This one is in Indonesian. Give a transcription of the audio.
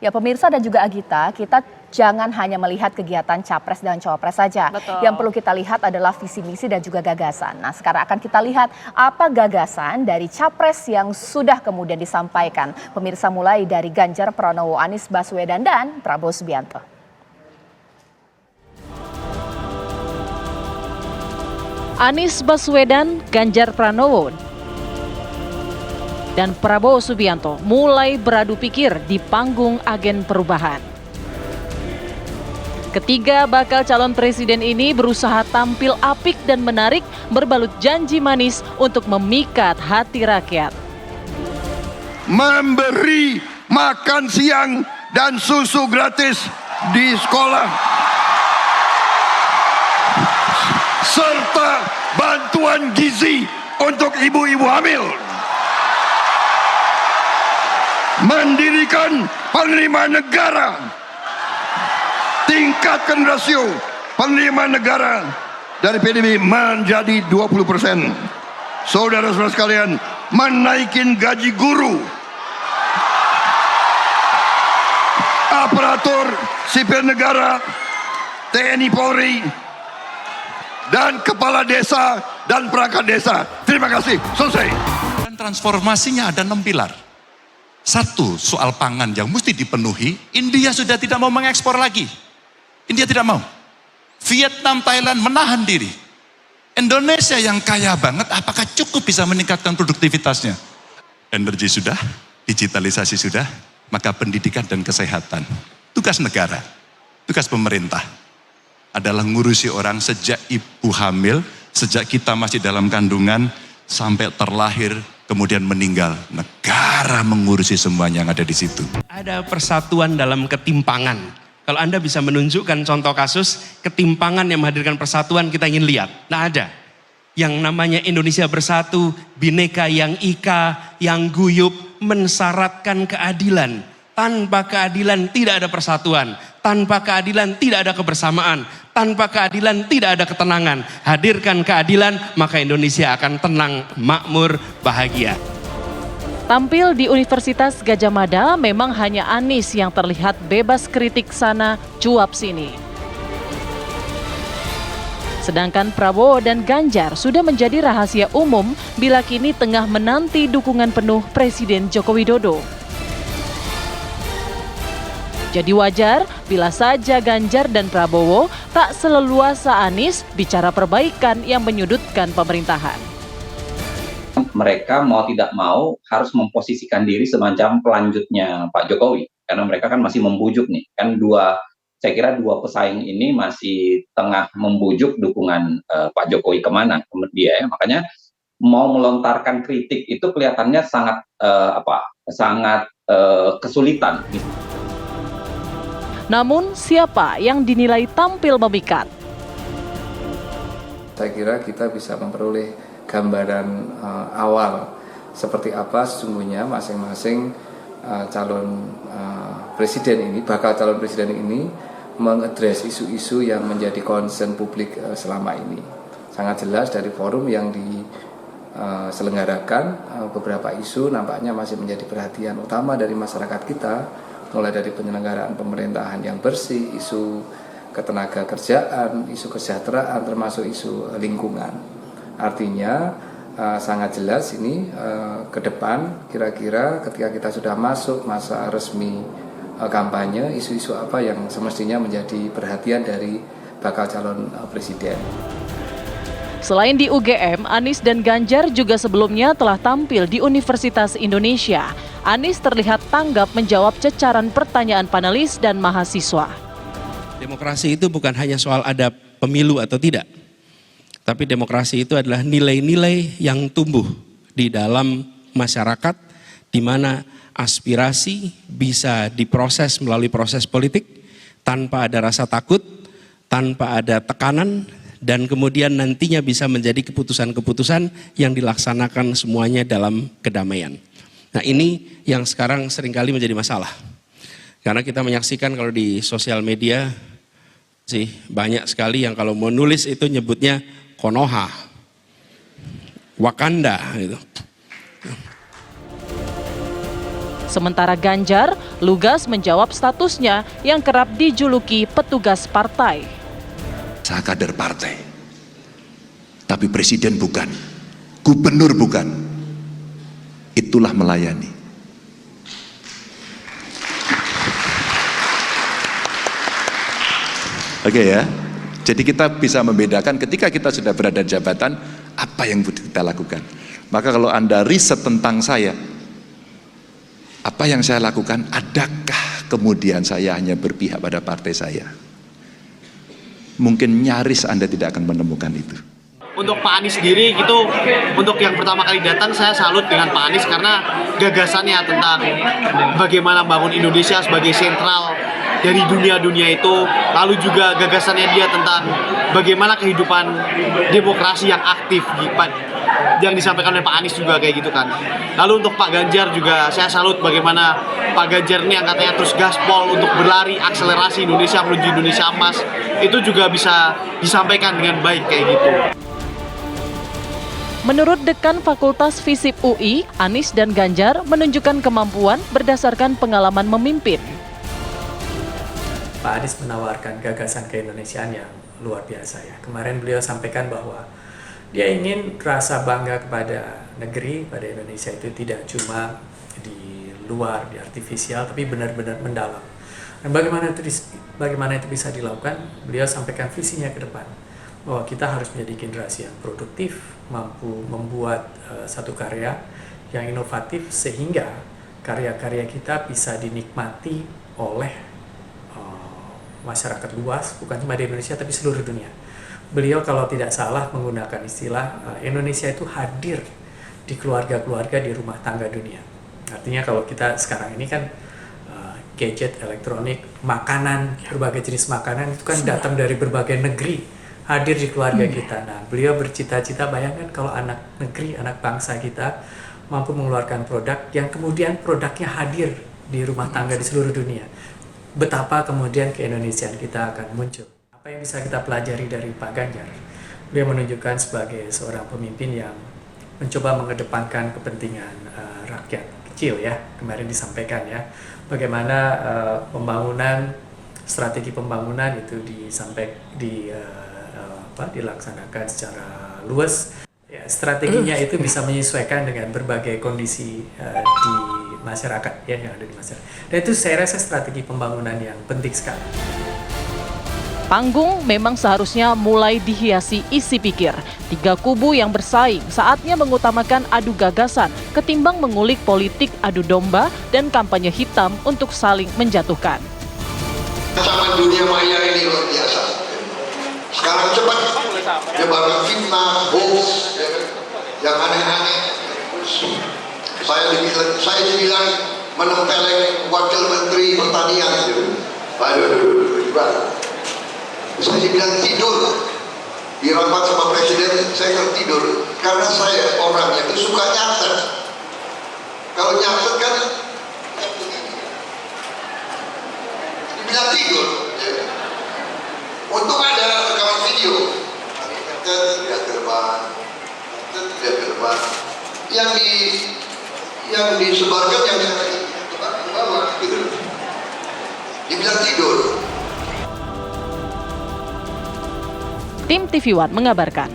Ya pemirsa dan juga Agita, kita jangan hanya melihat kegiatan Capres dan Cawapres saja. Betul. Yang perlu kita lihat adalah visi misi dan juga gagasan. Nah sekarang akan kita lihat apa gagasan dari Capres yang sudah kemudian disampaikan. Pemirsa mulai dari Ganjar Pranowo, Anies Baswedan dan Prabowo Subianto. Anies Baswedan, Ganjar Pranowo, dan Prabowo Subianto mulai beradu pikir di panggung agen perubahan. Ketiga bakal calon presiden ini berusaha tampil apik dan menarik, berbalut janji manis untuk memikat hati rakyat. Memberi makan siang dan susu gratis di sekolah, serta bantuan gizi untuk ibu-ibu hamil. Mendirikan penerimaan negara, tingkatkan rasio penerimaan negara dari PDB menjadi 20%. Saudara-saudara sekalian, menaikin gaji guru, aparatur sipil negara, TNI Polri, dan kepala desa dan perangkat desa. Terima kasih, selesai. Dan transformasinya ada 6 pilar. Satu, soal pangan yang mesti dipenuhi. India sudah tidak mau mengekspor lagi. India tidak mau. Vietnam, Thailand menahan diri. Indonesia yang kaya banget, apakah cukup bisa meningkatkan produktivitasnya? Energi sudah, digitalisasi sudah, maka pendidikan dan kesehatan. Tugas negara, tugas pemerintah adalah ngurusi orang sejak ibu hamil, sejak kita masih dalam kandungan, sampai terlahir, kemudian meninggal. Negara mengurusi semuanya yang ada di situ. Ada persatuan dalam ketimpangan. Kalau Anda bisa menunjukkan contoh kasus ketimpangan yang menghadirkan persatuan, kita ingin lihat. Nah ada. Yang namanya Indonesia Bersatu, Bhinneka yang ika, yang guyup, mensyaratkan keadilan. Tanpa keadilan tidak ada persatuan. Tanpa keadilan tidak ada kebersamaan. Tanpa keadilan tidak ada ketenangan. Hadirkan keadilan, maka Indonesia akan tenang, makmur, bahagia. Tampil di Universitas Gadjah Mada, memang hanya Anies yang terlihat bebas kritik sana, cuap sini. Sedangkan Prabowo dan Ganjar sudah menjadi rahasia umum bila kini tengah menanti dukungan penuh Presiden Joko Widodo. Jadi wajar bila saja Ganjar dan Prabowo tak seleluasa Anies bicara perbaikan yang menyudutkan pemerintahan. Mereka mau tidak mau harus memposisikan diri semacam pelanjutnya Pak Jokowi. Karena mereka kan masih membujuk nih. Kan saya kira dua pesaing ini masih tengah membujuk dukungan Pak Jokowi kemana dia ya. Makanya mau melontarkan kritik itu kelihatannya sangat kesulitan gitu. Namun siapa yang dinilai tampil memikat? Saya kira kita bisa memperoleh gambaran awal seperti apa sesungguhnya masing-masing calon presiden ini, bakal calon presiden ini mengadres isu-isu yang menjadi concern publik selama ini. Sangat jelas dari forum yang diselenggarakan, beberapa isu nampaknya masih menjadi perhatian utama dari masyarakat kita, mulai dari penyelenggaraan pemerintahan yang bersih, isu ketenaga kerjaan, isu kesejahteraan, termasuk isu lingkungan. Artinya sangat jelas ini ke depan kira-kira ketika kita sudah masuk masa resmi kampanye, isu-isu apa yang semestinya menjadi perhatian dari bakal calon presiden. Selain di UGM, Anies dan Ganjar juga sebelumnya telah tampil di Universitas Indonesia. Anies terlihat tanggap menjawab cecaran pertanyaan panelis dan mahasiswa. Demokrasi itu bukan hanya soal ada pemilu atau tidak. Tapi demokrasi itu adalah nilai-nilai yang tumbuh di dalam masyarakat, di mana aspirasi bisa diproses melalui proses politik tanpa ada rasa takut, tanpa ada tekanan, dan kemudian nantinya bisa menjadi keputusan-keputusan yang dilaksanakan semuanya dalam kedamaian. Nah ini yang sekarang seringkali menjadi masalah. Karena kita menyaksikan kalau di sosial media sih banyak sekali yang kalau mau nulis itu nyebutnya Konoha, Wakanda gitu. Sementara Ganjar lugas menjawab statusnya yang kerap dijuluki petugas partai. Saya kader partai, tapi presiden bukan, gubernur bukan. Itulah melayani. Oke ya, jadi kita bisa membedakan ketika kita sudah berada di jabatan, apa yang kita lakukan. Maka kalau Anda riset tentang saya, apa yang saya lakukan, adakah kemudian saya hanya berpihak pada partai saya? Mungkin nyaris Anda tidak akan menemukan itu. Untuk Pak Anies sendiri gitu, untuk yang pertama kali datang saya salut dengan Pak Anies karena gagasannya tentang bagaimana bangun Indonesia sebagai sentral dari dunia-dunia itu, lalu juga gagasannya dia tentang bagaimana kehidupan demokrasi yang aktif yang disampaikan oleh Pak Anies juga kayak gitu kan. Lalu untuk Pak Ganjar juga saya salut bagaimana Pak Ganjar ini yang katanya terus gaspol untuk berlari akselerasi Indonesia menuju Indonesia emas, itu juga bisa disampaikan dengan baik kayak gitu. Menurut Dekan Fakultas Fisip UI, Anies dan Ganjar menunjukkan kemampuan berdasarkan pengalaman memimpin. Pak Anies menawarkan gagasan keindonesiaan yang luar biasa ya. Kemarin beliau sampaikan bahwa dia ingin rasa bangga kepada negeri, pada Indonesia itu tidak cuma di luar, di artifisial, tapi benar-benar mendalam. Dan bagaimana itu bisa dilakukan? Beliau sampaikan visinya ke depan, bahwa kita harus menjadi generasi yang produktif, mampu membuat satu karya yang inovatif sehingga karya-karya kita bisa dinikmati oleh masyarakat luas, bukan cuma di Indonesia tapi seluruh dunia. Beliau kalau tidak salah menggunakan istilah Indonesia itu hadir di keluarga-keluarga di rumah tangga dunia. Artinya kalau kita sekarang ini kan gadget, elektronik, makanan, berbagai jenis makanan itu kan datang dari berbagai negeri, hadir di keluarga kita. Nah, beliau bercita-cita, bayangkan kalau anak negeri, anak bangsa kita mampu mengeluarkan produk yang kemudian produknya hadir di rumah tangga di seluruh dunia. Betapa kemudian keindonesiaan kita akan muncul. Apa yang bisa kita pelajari dari Pak Ganjar? Beliau menunjukkan sebagai seorang pemimpin yang mencoba mengedepankan kepentingan rakyat kecil ya. Kemarin disampaikan ya, bagaimana pembangunan, strategi pembangunan itu dilaksanakan secara luas. Ya, strateginya itu bisa menyesuaikan dengan berbagai kondisi di masyarakat ya, yang ada di masyarakat. Dan itu saya rasa strategi pembangunan yang penting sekali. Panggung memang seharusnya mulai dihiasi isi pikir. Tiga kubu yang bersaing saatnya mengutamakan adu gagasan ketimbang mengulik politik adu domba dan kampanye hitam untuk saling menjatuhkan. Ancaman dunia maya ini luar biasa. Sekarang cepat nyebaran fitnah, hoax, yang aneh-aneh. Saya dibilang menempeleng wakil menteri pertanian gitu. Aduh. Saya dibilang tidur di rapat sama presiden, saya tidur karena saya orangnya itu suka nyatet. Kalau nyatet kan dibilang tidur. Untung ada rekaman video. Lihat gerbang. Yang disebarkan yang di bawah gitu. Dibilang tidur. Tim TV One mengabarkan.